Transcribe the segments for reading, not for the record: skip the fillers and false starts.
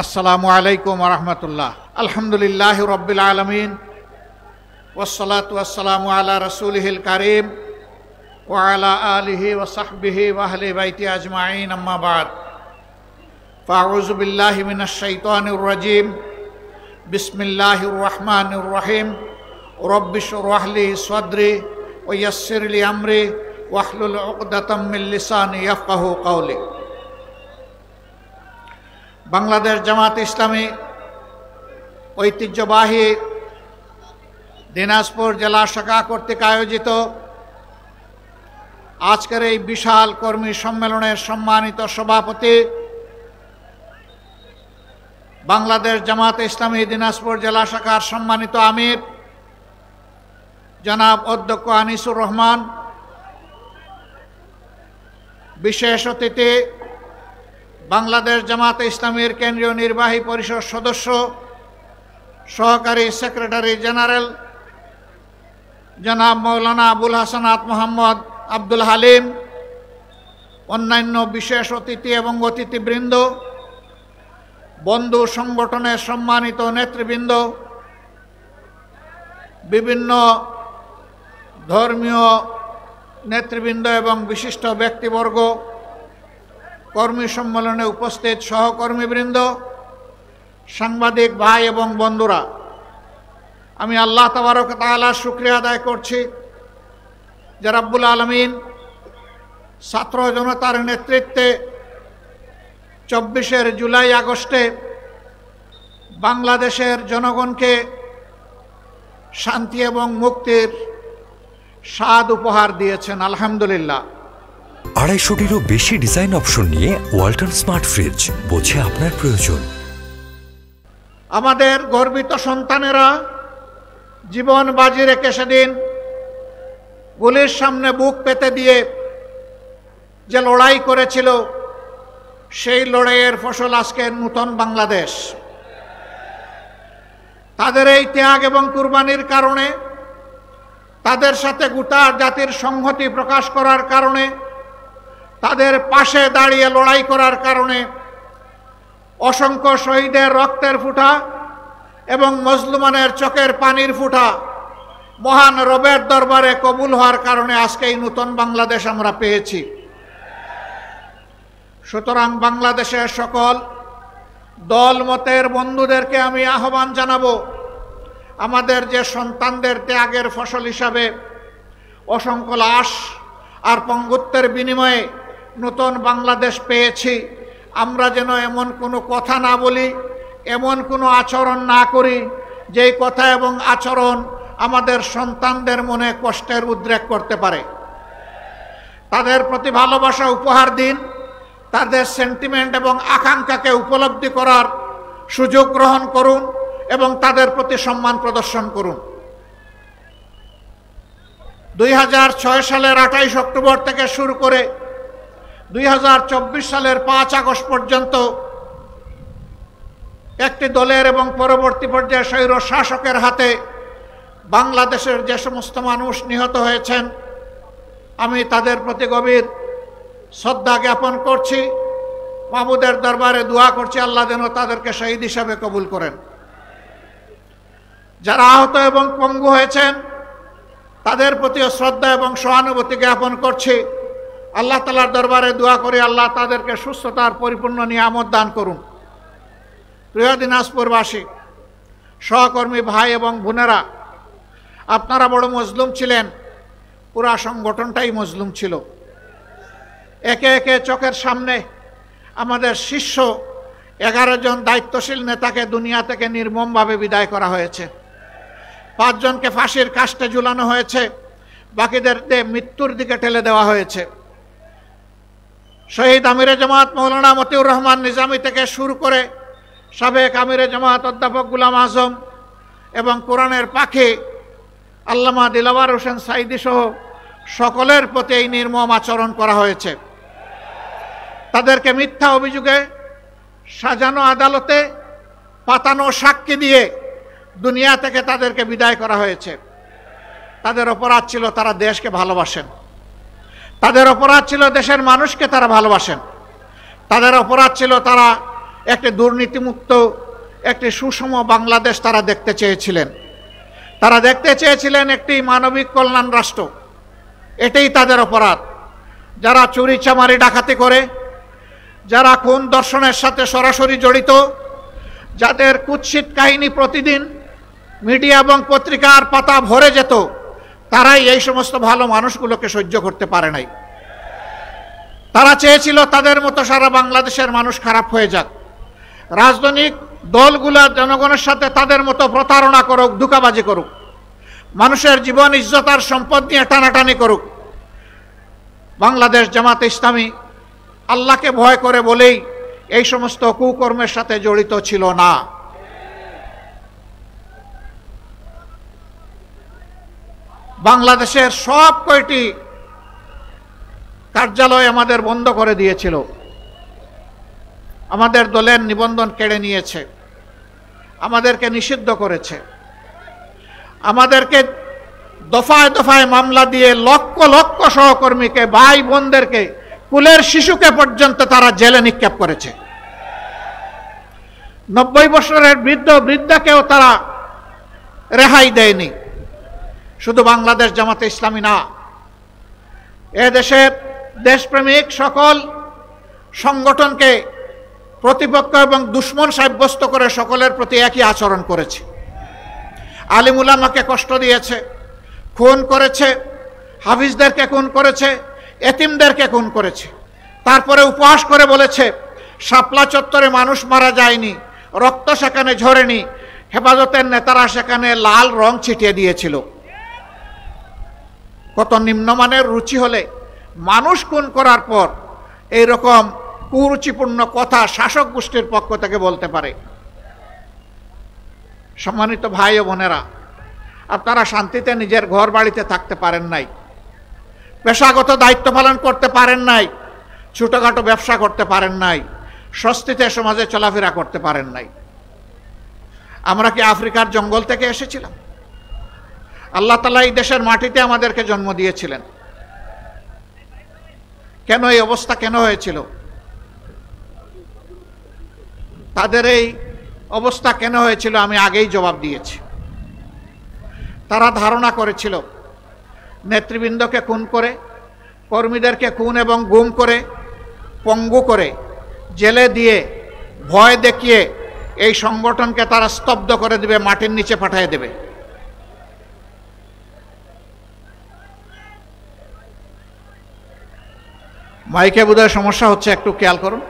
আসসালামু আলাইকুম ওয়া রাহমাতুল্লাহ। আলহামদুলিল্লাহি রাব্বিল আলামিন ওয়াসসালাতু ওয়াসসালামু আলা রাসূলিহিল কারীম ওয়া আলা আলিহি ওয়া সাহবিহি ওয়া আহলি বাইতি আজমাইন, আম্মা বা'দ। ফাআউযু বিল্লাহি মিনাশ শাইতানির রাজীম। বিসমিল্লাহির রাহমানির রহিম। রাব্বিশ শরহ লি সাদরি ওয়া ইয়াসসির লি আমরি ওয়াহলুল উকদাতাম মিন লিসানি ইয়াফকাহু কাওলি। বাংলাদেশ জামাত ইসলামী ঐতিহ্যবাহী দিনাজপুর জেলা শাখা কর্তৃক আয়োজিত আজকের এই বিশাল কর্মী সম্মেলনের সম্মানিত সভাপতি, বাংলাদেশ জামাত ইসলামী দিনাজপুর জেলা শাখার সম্মানিত আমির জনাব অধ্যক্ষ আনিসুর রহমান, বিশেষ অতিথি বাংলাদেশ জামাত ইসলামীর কেন্দ্রীয় নির্বাহী পরিষদ সদস্য সহকারী সেক্রেটারি জেনারেল জনাব মৌলানা আবুল হাসানাত মোহাম্মদ আব্দুল হালিম, অন্যান্য বিশেষ অতিথি এবং অতিথিবৃন্দ, বন্ধু সংগঠনের সম্মানিত নেতৃবৃন্দ, বিভিন্ন ধর্মীয় নেতৃবৃন্দ এবং বিশিষ্ট ব্যক্তিবর্গ, কর্মী সম্মেলনে উপস্থিত সহকর্মীবৃন্দ, সাংবাদিক ভাই এবং বন্ধুরা, আমি আল্লাহ তাবারক ওয়া তাআলার শুকরিয়া আদায় করছি যে রাব্বুল আলামিন ছাত্র জনতার নেতৃত্বে 24 জুলাই আগস্টে বাংলাদেশের জনগণকে শান্তি এবং মুক্তির স্বাদ উপহার দিয়েছেন। আলহামদুলিল্লাহ। 250-টিরও বেশি ডিজাইন অপশন নিয়ে ওয়ালটন স্মার্ট ফ্রিজ, বোঝে আপনার প্রয়োজন। আমাদের গর্বিত সন্তানেরা জীবন বাজি রেখে সেদিন গুলির সামনে বুক পেতে দিয়ে যে লড়াই করেছিল, সেই লড়াইয়ের ফসল আজকের নূতন বাংলাদেশ। তাদের এই ত্যাগ এবং কুরবানির কারণে, তাদের সাথে গোটা জাতির সংহতি প্রকাশ করার কারণে, তাদের পাশে দাঁড়িয়ে লড়াই করার কারণে অসংখ্য শহীদের রক্তের ফুটা এবং মজলুমানের চোখের পানির ফুটা মহান রবের দরবারে কবুল হওয়ার কারণে আজকে এই নূতন বাংলাদেশ আমরা পেয়েছি। সুতরাং বাংলাদেশের সকল দল মতের বন্ধুদেরকে আমি আহ্বান জানাবো, আমাদের যে সন্তানদের ত্যাগের ফসল হিসাবে অসংখ্য লাশ আর পঙ্গুত্বের বিনিময়ে নতুন বাংলাদেশ পেয়েছি, আমরা যেন এমন কোনো কথা না বলি, এমন কোনো আচরণ না করি যেই কথা এবং আচরণ আমাদের সন্তানদের মনে কষ্টের উদ্রেক করতে পারে। তাদের প্রতি ভালোবাসা উপহার দিন, তাদের সেন্টিমেন্ট এবং আকাঙ্ক্ষাকে উপলব্ধি করার সুযোগ গ্রহণ করুন এবং তাদের প্রতি সম্মান প্রদর্শন করুন। 2006 সালের 28 অক্টোবর থেকে শুরু করে 2024 সালের 5 আগস্ট পর্যন্ত একটি দলের এবং পরবর্তী পর্যায়ে স্বৈর শাসকের হাতে বাংলাদেশের যে সমস্ত মানুষ নিহত হয়েছেন, আমি তাদের প্রতি গভীর শ্রদ্ধা জ্ঞাপন করছি। মাবুদের দরবারে দোয়া করছি আল্লাহ যেন তাদেরকে শহীদ হিসাবে কবুল করেন। যারা আহত এবং পঙ্গু হয়েছেন তাদের প্রতিও শ্রদ্ধা এবং সহানুভূতি জ্ঞাপন করছি। আল্লাহ তাআলার দরবারে দোয়া করি আল্লাহ তাদেরকে সুস্থতার পরিপূর্ণ নিয়ামত দান করুন। প্রিয় দিনাজপুরবাসী, সহকর্মী ভাই এবং বোনেরা, আপনারা বড় মজলুম ছিলেন, পুরা সংগঠনটাই মজলুম ছিল। একে একে চোখের সামনে আমাদের শীর্ষ 11 জন দায়িত্বশীল নেতাকে দুনিয়া থেকে নির্মমভাবে বিদায় করা হয়েছে। 5 জনকে ফাঁসির কাস্টে ঝুলানো হয়েছে, বাকিদের মৃত্যুর দিকে ঠেলে দেওয়া হয়েছে। শহীদ আমিরে জামাত মৌলানা মতিউর রহমান নিজামী থেকে শুরু করে সাবেক আমিরে জামাত অধ্যাপক গোলাম আজম এবং কোরআনের পাখি আল্লামা দিলওয়ার হোসেন সাইদি সহ সকলের প্রতি এই নির্মম আচরণ করা হয়েছে। তাদেরকে মিথ্যা অভিযোগে সাজানো আদালতে পাতানো সাক্ষী দিয়ে দুনিয়া থেকে তাদেরকে বিদায় করা হয়েছে। তাদের অপরাধ ছিল তারা দেশকে ভালোবাসেন, তাদের অপরাধ ছিল দেশের মানুষকে তারা ভালোবাসেন, তাদের অপরাধ ছিল তারা একটি দুর্নীতিমুক্ত, একটি সুষম বাংলাদেশ তারা দেখতে চেয়েছিলেন। তারা দেখতে চেয়েছিলেন একটি মানবিক কল্যাণ রাষ্ট্র। এটাই তাদের অপরাধ। যারা চুরি চামারি ডাকাতি করে, যারা খুন দর্শনের সাথে সরাসরি জড়িত, যাদের কুৎসিত কাহিনী প্রতিদিন মিডিয়া এবং পত্রিকার পাতা ভরে যেত, তারাই এই সমস্ত ভালো মানুষগুলোকে সহ্য করতে পারে নাই। তারা চেয়েছিল তাদের মতো সারা বাংলাদেশের মানুষ খারাপ হয়ে যাক। রাজনৈতিক দলগুলো জনগণের সাথে তাদের মতো প্রতারণা করুক, ধোঁকাবাজি করুক, মানুষের জীবন ইজ্জত আর সম্পদ নিয়ে টানাটানি করুক। বাংলাদেশ জামাতে ইসলামী আল্লাহকে ভয় করে বলেই এই সমস্ত কুকর্মের সাথে জড়িত ছিল না। বাংলাদেশের সব কয়টি কার্যালয় আমাদের বন্ধ করে দিয়েছিল, আমাদের দলের নিবন্ধন কেড়ে নিয়েছে, আমাদেরকে নিষিদ্ধ করেছে, আমাদেরকে দফায় দফায় মামলা দিয়ে লক্ষ লক্ষ সহকর্মীকে, ভাই বোনদেরকে, কুলের শিশুকে পর্যন্ত তারা জেলে নিক্ষেপ করেছে। 90 বছরের বৃদ্ধ বৃদ্ধাকেও তারা রেহাই দেয়নি। শুধু বাংলাদেশ জামাতে ইসলামী না, এদেশের দেশপ্রেমিক সকল সংগঠনকে প্রতিপক্ষ এবং দুশ্মন সাব্যস্ত করে সকলের প্রতি একই আচরণ করেছে। আলিম উলামাকে কষ্ট দিয়েছে, খুন করেছে, হাফিজদেরকে খুন করেছে, এতিমদেরকে খুন করেছে। তারপরে উপহাস করে বলেছে শাপলা চত্বরে মানুষ মারা যায়নি, রক্ত সেখানে ঝরেনি, হেফাজতের নেতারা সেখানে লাল রং ছিটিয়ে দিয়েছিল। কত নিম্নমানের রুচি হলে মানুষ খুন করার পর এইরকম কুরুচিপূর্ণ কথা শাসক গোষ্ঠীর পক্ষ থেকে বলতে পারে? সম্মানিত ভাই ও বোনেরা, আপনারা শান্তিতে নিজের ঘর বাড়িতে থাকতে পারেন নাই, পেশাগত দায়িত্ব পালন করতে পারেন নাই, ছোটখাটো ব্যবসা করতে পারেন নাই, স্বস্তিতে সমাজে চলাফেরা করতে পারেন নাই। আমরা কি আফ্রিকার জঙ্গল থেকে এসেছিলাম? আল্লাহ তাআলা এই দেশের মাটিতে আমাদেরকে জন্ম দিয়েছিলেন। কেন এই অবস্থা কেন হয়েছিল? তাদের এই অবস্থা কেন হয়েছিল আমি আগেই জবাব দিয়েছি। তারা ধারণা করেছিল নেতৃবৃন্দকে খুন করে, কর্মীদেরকে খুন এবং গুম করে, পঙ্গু করে, জেলে দিয়ে, ভয় দেখিয়ে এই সংগঠনকে তারা স্তব্ধ করে দেবে, মাটির নিচে পাঠিয়ে দেবে। মাইকে বোধহয় সমস্যা হচ্ছে, একটু খেয়াল করুন।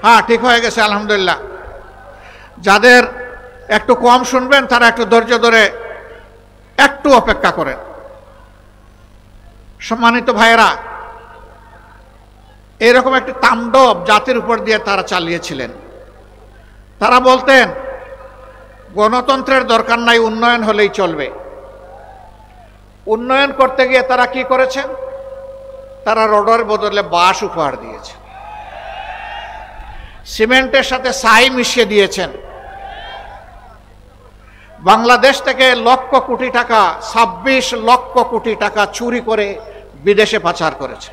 হ্যাঁ, ঠিক হয়ে গেছে আলহামদুলিল্লাহ। যাদের একটু কম শুনবেন তারা একটু ধৈর্য ধরে একটু অপেক্ষা করেন। সম্মানিত ভাইয়েরা, এরকম একটি তাণ্ডব জাতির উপর দিয়ে তারা চালিয়েছিলেন। তারা বলতেন গণতন্ত্রের দরকার নাই, উন্নয়ন হলেই চলবে। উন্নয়ন করতে গিয়ে তারা কি করেছেন? তারা রডের বদলে বাঁশ উপহার দিয়েছে, সিমেন্টের সাথে ছাই মিশিয়ে দিয়েছেন। বাংলাদেশ থেকে লক্ষ কোটি টাকা, 26 লক্ষ কোটি টাকা চুরি করে বিদেশে পাচার করেছে।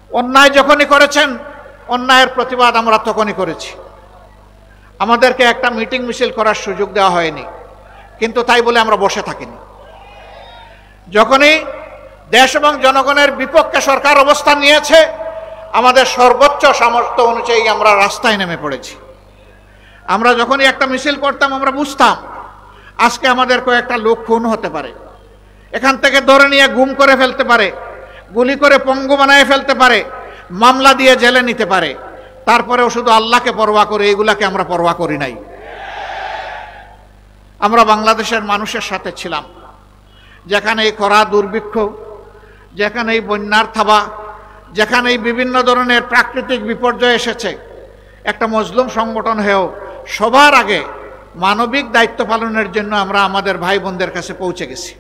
অন্যায় যখনই করেছেন, অন্যায়ের প্রতিবাদ আমরা তখনই করেছি। আমাদেরকে একটা মিটিং মিছিল করার সুযোগ দেওয়া হয়নি, কিন্তু তাই বলে আমরা বসে থাকিনি। যখনই দেশ এবং জনগণের বিপক্ষে সরকার অবস্থান নিয়েছে, আমাদের সর্বোচ্চ সামর্থ্য অনুযায়ী আমরা রাস্তায় নেমে পড়েছি। আমরা যখনই একটা মিছিল করতাম, আমরা বুঝতাম আজকে আমাদের কয়েকটা লোক খুন হতে পারে, এখান থেকে ধরে নিয়ে গুম করে ফেলতে পারে, গুলি করে পঙ্গু বানায় ফেলতে পারে, মামলা দিয়ে জেলে নিতে পারে। তারপরেও শুধু আল্লাহকে পরোয়া করে, এগুলাকে আমরা পরোয়া করি নাই। আমরা বাংলাদেশের মানুষের সাথে ছিলাম। যেখানে এই খরা দুর্ভিক্ষ, যেখানে এই বন্যার থাবা, যেখানে এই বিভিন্ন ধরনের প্রাকৃতিক বিপর্যয় এসেছে, একটা মজলুম সংগঠন হয়েও সবার আগে মানবিক দায়িত্ব পালনের জন্য আমরা আমাদের ভাই বোনদের কাছে পৌঁছে গেছি।